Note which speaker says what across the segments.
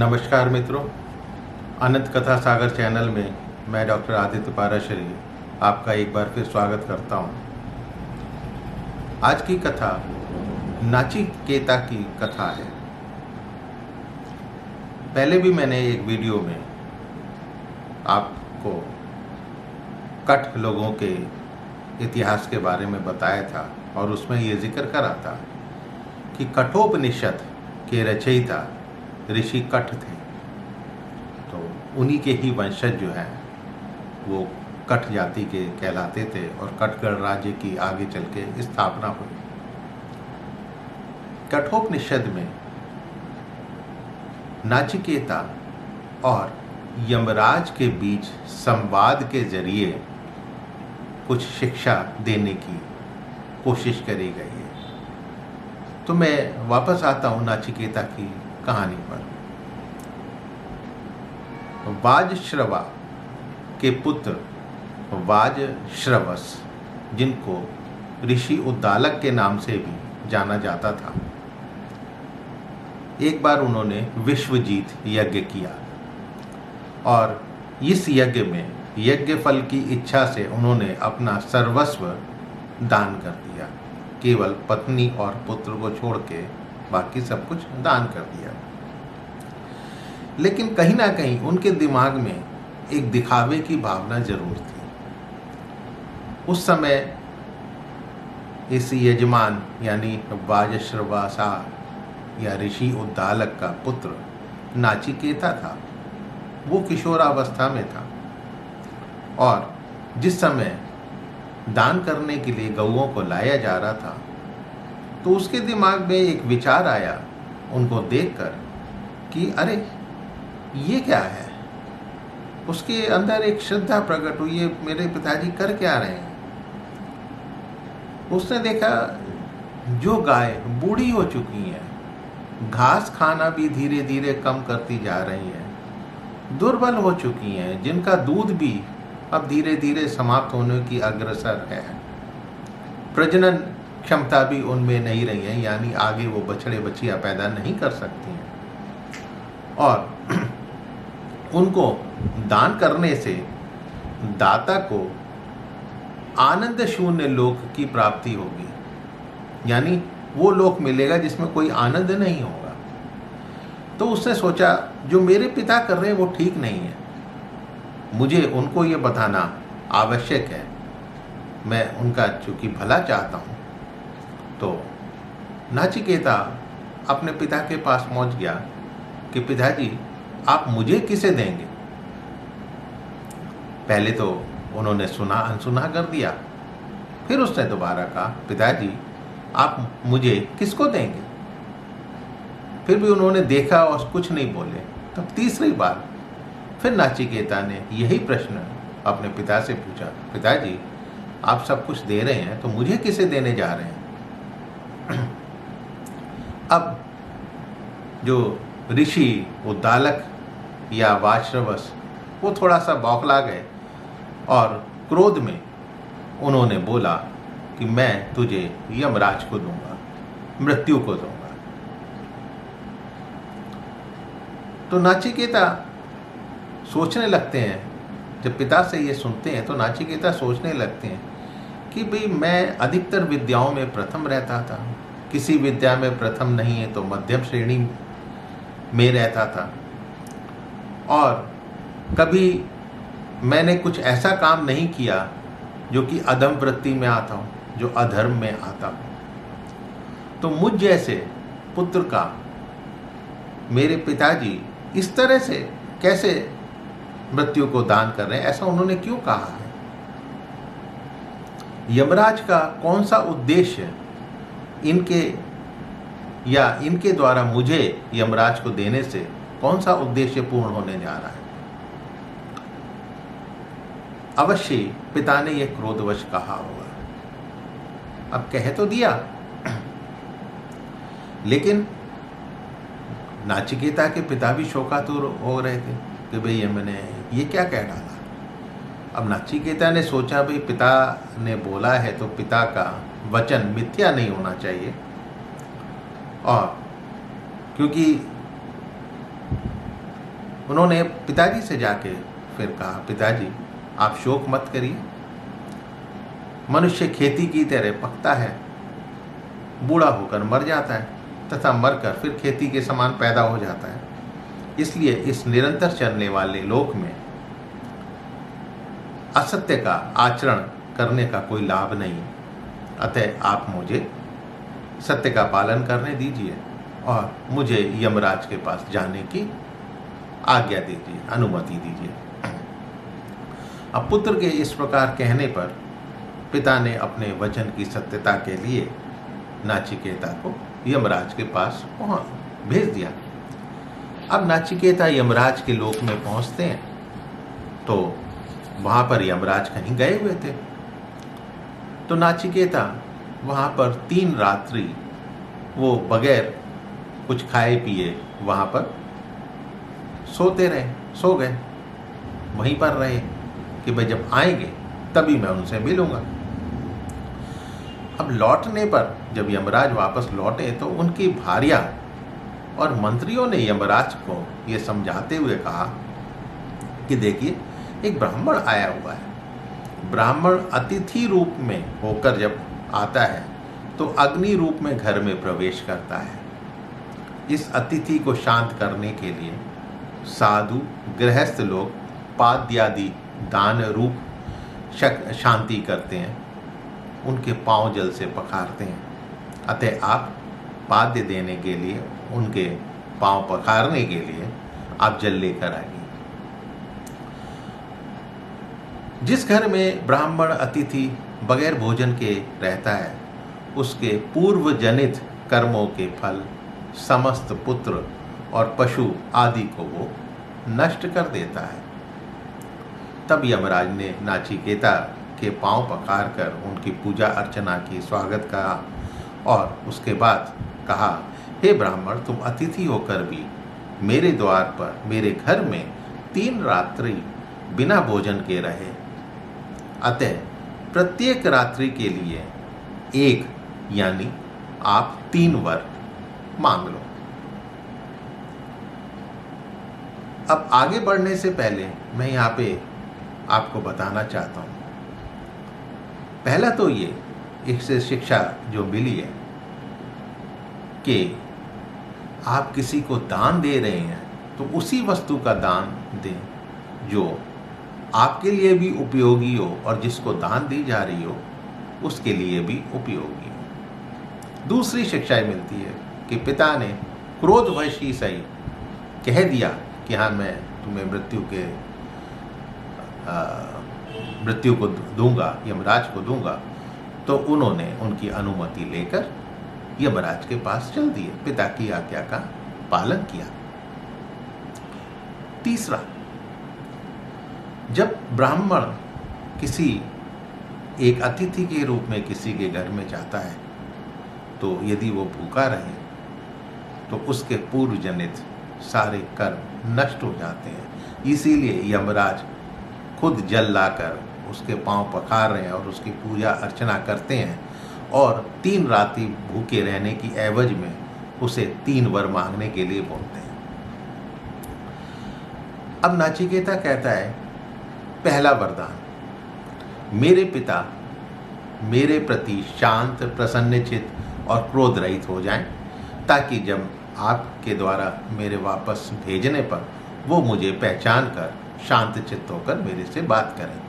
Speaker 1: नमस्कार मित्रों, अनंत कथा सागर चैनल में मैं डॉक्टर आदित्य पाराशरी आपका एक बार फिर स्वागत करता हूं। आज की कथा नाचिकेता की कथा है। पहले भी मैंने एक वीडियो में आपको कठ लोगों के इतिहास के बारे में बताया था और उसमें ये जिक्र करा था कि कठोपनिषद के रचयिता ऋषि कठ थे। तो उन्हीं के ही वंशज जो हैं वो कठ जाति के कहलाते थे और कठगढ़ राज्य की आगे चल के स्थापना हुई। कठोपनिषद में नाचिकेता और यमराज के बीच संवाद के जरिए कुछ शिक्षा देने की कोशिश करी गई है। तो मैं वापस आता हूँ नाचिकेता की कहानी पर। वाजश्रवा के पुत्र वाजश्रवस, जिनको ऋषि उद्दालक के नाम से भी जाना जाता था, एक बार उन्होंने विश्वजीत यज्ञ किया और इस यज्ञ में यज्ञ फल की इच्छा से उन्होंने अपना सर्वस्व दान कर दिया। केवल पत्नी और पुत्र को छोड़ के बाकी सब कुछ दान कर दिया। लेकिन कहीं ना कहीं उनके दिमाग में एक दिखावे की भावना जरूर थी। उस समय इस यजमान यानी वाजश्रवासा या ऋषि उद्दालक का पुत्र नाचिकेता था। वो किशोरावस्था में था और जिस समय दान करने के लिए गौओं को लाया जा रहा था तो उसके दिमाग में एक विचार आया उनको देखकर कि अरे ये क्या है। उसके अंदर एक श्रद्धा प्रकट हुई, ये मेरे पिताजी कर क्या रहे हैं। उसने देखा जो गाय बूढ़ी हो चुकी है, घास खाना भी धीरे धीरे कम करती जा रही है, दुर्बल हो चुकी हैं, जिनका दूध भी अब धीरे धीरे समाप्त होने की अग्रसर है, प्रजनन क्षमता भी उनमें नहीं रही है, यानी आगे वो बछड़े बछिया पैदा नहीं कर सकती हैं और उनको दान करने से दाता को आनंद शून्य लोक की प्राप्ति होगी, यानी वो लोक मिलेगा जिसमें कोई आनंद नहीं होगा। तो उसने सोचा जो मेरे पिता कर रहे हैं वो ठीक नहीं है, मुझे उनको ये बताना आवश्यक है। मैं उनका चूंकि भला चाहता हूँ। तो नाचिकेता अपने पिता के पास पहुँच गया कि पिताजी आप मुझे किसे देंगे। पहले तो उन्होंने सुना अनसुना कर दिया, फिर उसने दोबारा कहा पिताजी आप मुझे किसको देंगे। फिर भी उन्होंने देखा और कुछ नहीं बोले। तब तीसरी बार फिर नाचिकेता ने यही प्रश्न अपने पिता से पूछा, पिताजी आप सब कुछ दे रहे हैं तो मुझे किसे देने जा रहे हैं। अब जो ऋषि उद्दालक या वाजश्रवस वो थोड़ा सा बौखला गए और क्रोध में उन्होंने बोला कि मैं तुझे यमराज को दूंगा, मृत्यु को दूंगा। तो नाचिकेता सोचने लगते हैं, जब पिता से ये सुनते हैं तो नाचिकेता सोचने लगते हैं कि भाई मैं अधिकतर विद्याओं में प्रथम रहता था, किसी विद्या में प्रथम नहीं है तो मध्यम श्रेणी में रहता था और कभी मैंने कुछ ऐसा काम नहीं किया जो कि अधम वृत्ति में आता हो, जो अधर्म में आता हो। तो मुझ जैसे पुत्र का मेरे पिताजी इस तरह से कैसे मृत्यु को दान कर रहे हैं, ऐसा उन्होंने क्यों कहा है। यमराज का कौन सा उद्देश्य इनके या इनके द्वारा मुझे यमराज को देने से कौन सा उद्देश्य पूर्ण होने जा रहा है। अवश्य पिता ने यह क्रोधवश कहा होगा। अब कह तो दिया, लेकिन नाचिकेता के पिता भी शोकातुर हो रहे थे कि भाई मैंने ये क्या कह डाला। अब नाचिकेता ने सोचा भाई पिता ने बोला है तो पिता का वचन मिथ्या नहीं होना चाहिए, और क्योंकि उन्होंने पिताजी से जाके फिर कहा, पिताजी आप शोक मत करिए, मनुष्य खेती की तरह पकता है, बूढ़ा होकर मर जाता है तथा मरकर फिर खेती के समान पैदा हो जाता है। इसलिए इस निरंतर चलने वाले लोक में असत्य का आचरण करने का कोई लाभ नहीं। अतः आप मुझे सत्य का पालन करने दीजिए और मुझे यमराज के पास जाने की आज्ञा दीजिए, अनुमति दीजिए। अब पुत्र के इस प्रकार कहने पर पिता ने अपने वचन की सत्यता के लिए नाचिकेता को यमराज के पास भेज दिया। अब नाचिकेता यमराज के लोक में पहुंचते हैं तो वहां पर यमराज कहीं गए हुए थे। तो नाचिकेता वहां पर 3 रात्रि वो बगैर कुछ खाए पिए वहां पर सोते रहे, सो गए, वहीं पर रहे कि भाई जब आएंगे तभी मैं उनसे मिलूंगा। अब लौटने पर जब यमराज वापस लौटे तो उनकी भार्या और मंत्रियों ने यमराज को ये समझाते हुए कहा कि देखिए एक ब्राह्मण आया हुआ है। ब्राह्मण अतिथि रूप में होकर जब आता है तो अग्नि रूप में घर में प्रवेश करता है। इस अतिथि को शांत करने के लिए साधु गृहस्थ लोग पाद्यादि दान रूप शांति करते हैं, उनके पांव जल से पखारते हैं। अतः आप पाद्य देने के लिए, उनके पांव पखारने के लिए आप जल लेकर आइए। जिस घर में ब्राह्मण अतिथि बगैर भोजन के रहता है उसके पूर्व जनित कर्मों के फल, समस्त पुत्र और पशु आदि को वो नष्ट कर देता है। तब यमराज ने नाचिकेता के पांव पखार कर उनकी पूजा अर्चना की, स्वागत करा और उसके बाद कहा, हे ब्राह्मण, तुम अतिथि होकर भी मेरे द्वार पर, मेरे घर में 3 रात्रि बिना भोजन के रहे। अतः प्रत्येक रात्रि के लिए 1 यानी आप 3 वर मांग लो। अब आगे बढ़ने से पहले मैं यहाँ पे आपको बताना चाहता हूँ, पहला तो ये इससे शिक्षा जो मिली है कि आप किसी को दान दे रहे हैं तो उसी वस्तु का दान दें जो आपके लिए भी उपयोगी हो और जिसको दान दी जा रही हो उसके लिए भी उपयोगी हो। दूसरी शिक्षा मिलती है कि पिता ने क्रोधवश ही सही कह दिया कि हाँ मैं तुम्हें मृत्यु को दूंगा, यमराज को दूंगा, तो उन्होंने उनकी अनुमति लेकर यमराज के पास चल दिए, पिता की आज्ञा का पालन किया। तीसरा, जब ब्राह्मण किसी एक अतिथि के रूप में किसी के घर में जाता है तो यदि वो भूखा रहे तो उसके पूर्व जनित सारे कर्म नष्ट हो जाते हैं। इसीलिए यमराज खुद जल लाकर उसके पांव पखार रहे हैं और उसकी पूजा अर्चना करते हैं और 3 रात्रि भूखे रहने की एवज में उसे 3 वर मांगने के लिए बोलते हैं। अब नाचिकेता कहता है, पहला वरदान, मेरे पिता मेरे प्रति शांत, प्रसन्नचित्त और क्रोध रहित हो जाएं, ताकि जब आपके द्वारा मेरे वापस भेजने पर वो मुझे पहचान कर शांत चित्त होकर मेरे से बात करें।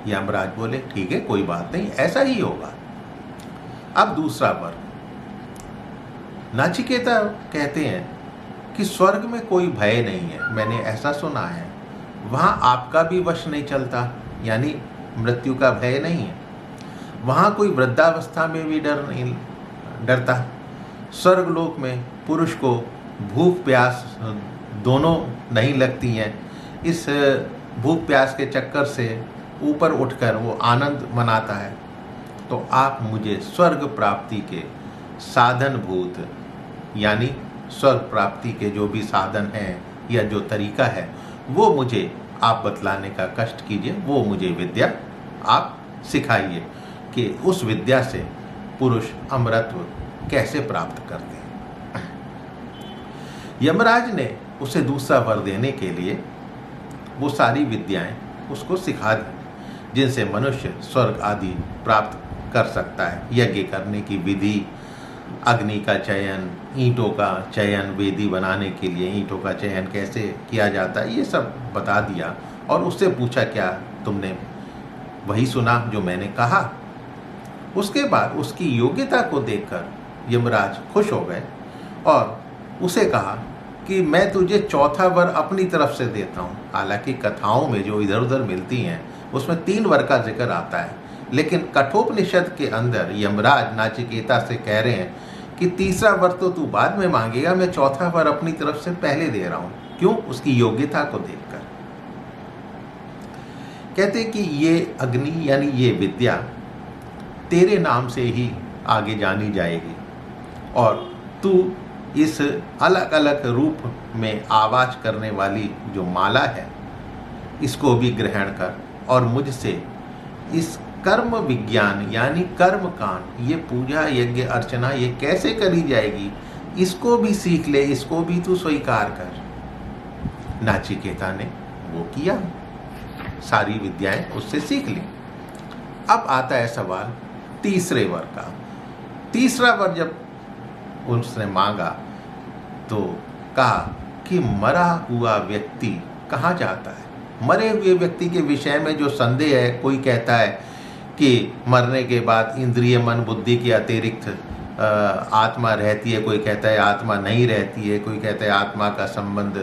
Speaker 1: यमराज बोले, ठीक है, कोई बात नहीं, ऐसा ही होगा। अब दूसरा वर, नाचिकेता कहते हैं कि स्वर्ग में कोई भय नहीं है, मैंने ऐसा सुना है, वहां आपका भी वश नहीं चलता, यानी मृत्यु का भय नहीं है। वहां कोई वृद्धावस्था में भी डरता। स्वर्गलोक में पुरुष को भूख प्यास दोनों नहीं लगती हैं। इस भूख प्यास के चक्कर से ऊपर उठकर वो आनंद मनाता है। तो आप मुझे स्वर्ग प्राप्ति के साधनभूत, यानी स्वर्ग प्राप्ति के जो भी साधन हैं या जो तरीका है वो मुझे आप बतलाने का कष्ट कीजिए, वो मुझे विद्या आप सिखाइए कि उस विद्या से पुरुष अमरत्व कैसे प्राप्त करते हैं। यमराज ने उसे दूसरा वर देने के लिए वो सारी विद्याएं उसको सिखा दी जिनसे मनुष्य स्वर्ग आदि प्राप्त कर सकता है। यज्ञ करने की विधि, अग्नि का चयन, ईंटों का चयन, वेदी बनाने के लिए ईंटों का चयन कैसे किया जाता है, ये सब बता दिया। और उससे पूछा, क्या तुमने वही सुना जो मैंने कहा? उसके बाद उसकी योग्यता को देखकर यमराज खुश हो गए और उसे कहा कि मैं तुझे चौथा वर अपनी तरफ से देता हूँ। हालांकि कथाओं में जो इधर उधर मिलती हैं उसमें 3 वर का जिक्र आता है, लेकिन कठोपनिषद के अंदर यमराज नाचिकेता से कह रहे हैं कि तीसरा वर तो तू बाद में मांगेगा, मैं चौथा वर अपनी तरफ से पहले दे रहा हूँ। क्यों? उसकी योग्यता को देखकर। कहते कि ये अग्नि यानी ये विद्या तेरे नाम से ही आगे जानी जाएगी और तू इस अलग अलग रूप में आवाज करने वाली जो माला है इसको भी ग्रहण कर और मुझसे इस कर्म विज्ञान यानी कर्म कांड, ये पूजा यज्ञ अर्चना ये कैसे करी जाएगी इसको भी सीख ले, इसको भी तू स्वीकार कर। नाचिकेता ने वो किया, सारी विद्याएं उससे सीख ली। अब आता है सवाल तीसरे वर का। तीसरा वर जब उसने मांगा तो कहा कि मरा हुआ व्यक्ति कहाँ जाता है? मरे हुए व्यक्ति के विषय में जो संदेह है, कोई कहता है कि मरने के बाद इंद्रिय मन बुद्धि के अतिरिक्त आत्मा रहती है, कोई कहता है आत्मा नहीं रहती है, कोई कहता है आत्मा का संबंध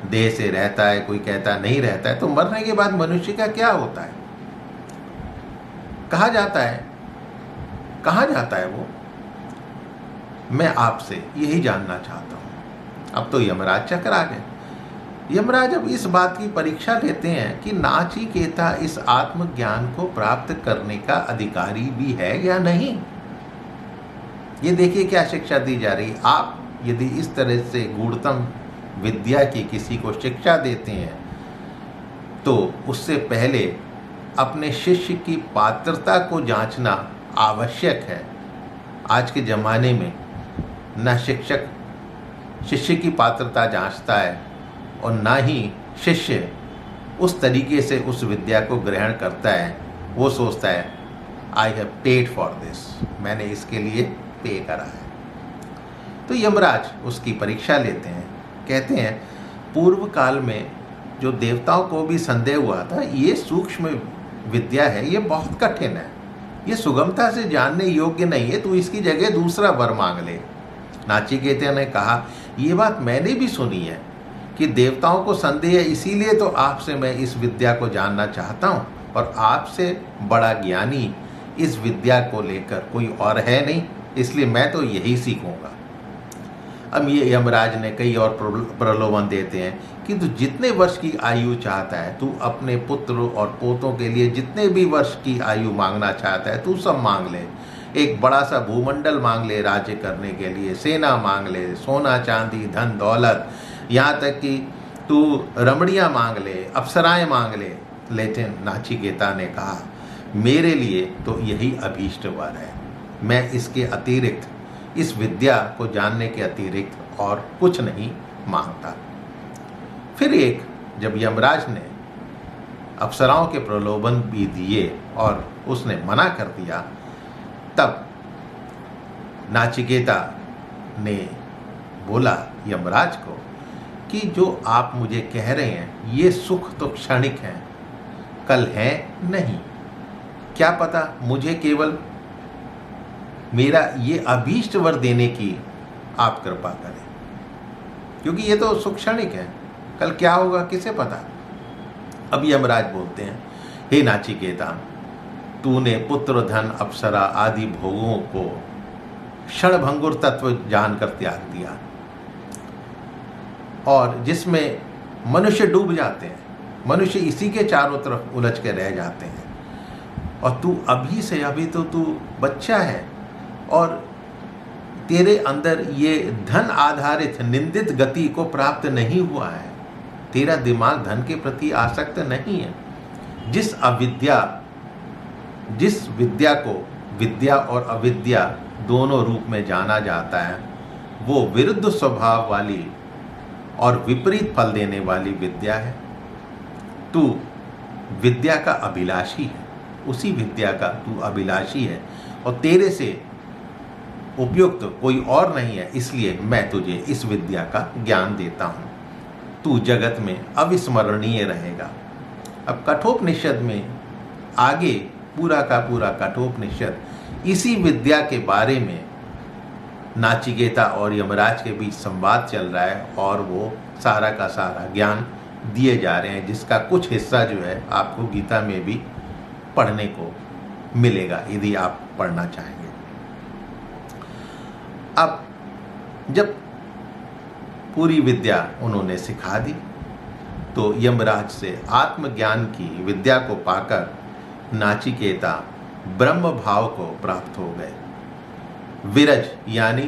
Speaker 1: देह से रहता है, कोई कहता नहीं रहता है। तो मरने के बाद मनुष्य का क्या होता है, कहाँ जाता है, कहाँ जाता है वो? मैं आपसे यही जानना चाहता हूँ। अब तो यमराज चक्कर आ गए। यमराज अब इस बात की परीक्षा लेते हैं कि नाचिकेता इस आत्मज्ञान को प्राप्त करने का अधिकारी भी है या नहीं। ये देखिए क्या शिक्षा दी जा रही। आप यदि इस तरह से गूढ़तम विद्या की किसी को शिक्षा देते हैं तो उससे पहले अपने शिष्य की पात्रता को जांचना आवश्यक है। आज के ज़माने में न शिक्षक शिष्य की पात्रता जांचता है और ना ही शिष्य उस तरीके से उस विद्या को ग्रहण करता है। वो सोचता है I have paid for this, मैंने इसके लिए पे करा है। तो यमराज उसकी परीक्षा लेते हैं। कहते हैं पूर्व काल में जो देवताओं को भी संदेह हुआ था, ये सूक्ष्म विद्या है, ये बहुत कठिन है, ये सुगमता से जानने योग्य नहीं है, तू इसकी जगह दूसरा वर मांग ले। नाचिकेता ने कहा ये बात मैंने भी सुनी है कि देवताओं को संदेह है, इसीलिए तो आपसे मैं इस विद्या को जानना चाहता हूँ और आपसे बड़ा ज्ञानी इस विद्या को लेकर कोई और है नहीं, इसलिए मैं तो यही सीखूंगा। अब ये यमराज ने कई और प्रलोभन देते हैं कि तू जितने वर्ष की आयु चाहता है, तू अपने पुत्र और पोतों के लिए जितने भी वर्ष की आयु मांगना चाहता है तू सब मांग ले। एक बड़ा सा भूमंडल मांग ले राज्य करने के लिए, सेना मांग ले, सोना चांदी धन दौलत, यहाँ तक कि तू रमणियाँ मांग ले, अप्सराएं मांग ले। लेकिन नाचिकेता ने कहा मेरे लिए तो यही अभीष्ट वर है, मैं इसके अतिरिक्त, इस विद्या को जानने के अतिरिक्त और कुछ नहीं मांगता। फिर एक जब यमराज ने अप्सराओं के प्रलोभन भी दिए और उसने मना कर दिया, तब नाचिकेता ने बोला यमराज को कि जो आप मुझे कह रहे हैं ये सुख तो क्षणिक हैं, कल है नहीं। क्या पता मुझे केवल मेरा ये अभीष्ट वर देने की आप कृपा करें, क्योंकि ये तो सुख क्षणिक है, कल क्या होगा किसे पता। अब यमराज बोलते हैं हे नाचिकेता, तूने पुत्र धन अप्सरा आदि भोगों को क्षणभंगुर तत्व जानकर त्याग दिया और जिसमें मनुष्य डूब जाते हैं, मनुष्य इसी के चारों तरफ उलझ के रह जाते हैं। और तू अभी से, अभी तो तू बच्चा है और तेरे अंदर ये धन आधारित निंदित गति को प्राप्त नहीं हुआ है, तेरा दिमाग धन के प्रति आसक्त नहीं है। जिस विद्या को विद्या और अविद्या दोनों रूप में जाना जाता है, वो विरुद्ध स्वभाव वाली और विपरीत फल देने वाली विद्या है। तू विद्या का अभिलाषी है, उसी विद्या का तू अभिलाषी है और तेरे से उपयुक्त कोई और नहीं है, इसलिए मैं तुझे इस विद्या का ज्ञान देता हूँ। तू जगत में अविस्मरणीय रहेगा। अब कठोपनिषद में आगे पूरा का पूरा कठोपनिषद इसी विद्या के बारे में नाचिकेता और यमराज के बीच संवाद चल रहा है और वो सारा का सारा ज्ञान दिए जा रहे हैं, जिसका कुछ हिस्सा जो है आपको गीता में भी पढ़ने को मिलेगा यदि आप पढ़ना चाहेंगे। अब जब पूरी विद्या उन्होंने सिखा दी तो यमराज से आत्मज्ञान की विद्या को पाकर नाचिकेता ब्रह्म भाव को प्राप्त हो गए। विरज यानी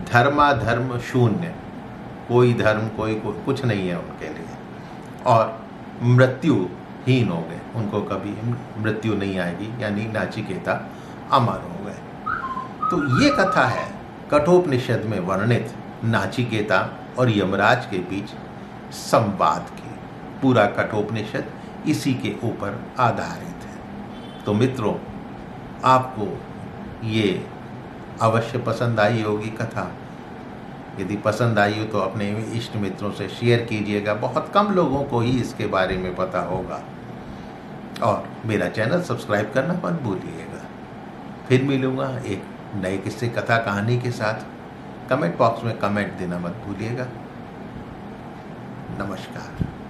Speaker 1: धर्माधर्म शून्य, कोई धर्म कोई कुछ नहीं है उनके लिए, और मृत्युहीन हो गए, उनको कभी मृत्यु नहीं आएगी, यानी नाचिकेता अमर हो गए। तो ये कथा है कठोपनिषद में वर्णित नाचिकेता और यमराज के बीच संवाद की। पूरा कठोपनिषद इसी के ऊपर आधारित है। तो मित्रों, आपको ये अवश्य पसंद आई होगी कथा। यदि पसंद आई हो तो अपने इष्ट मित्रों से शेयर कीजिएगा, बहुत कम लोगों को ही इसके बारे में पता होगा। और मेरा चैनल सब्सक्राइब करना मत भूलिएगा। फिर मिलूँगा एक नए किस्से कथा कहानी के साथ। कमेंट बॉक्स में कमेंट देना मत भूलिएगा। नमस्कार।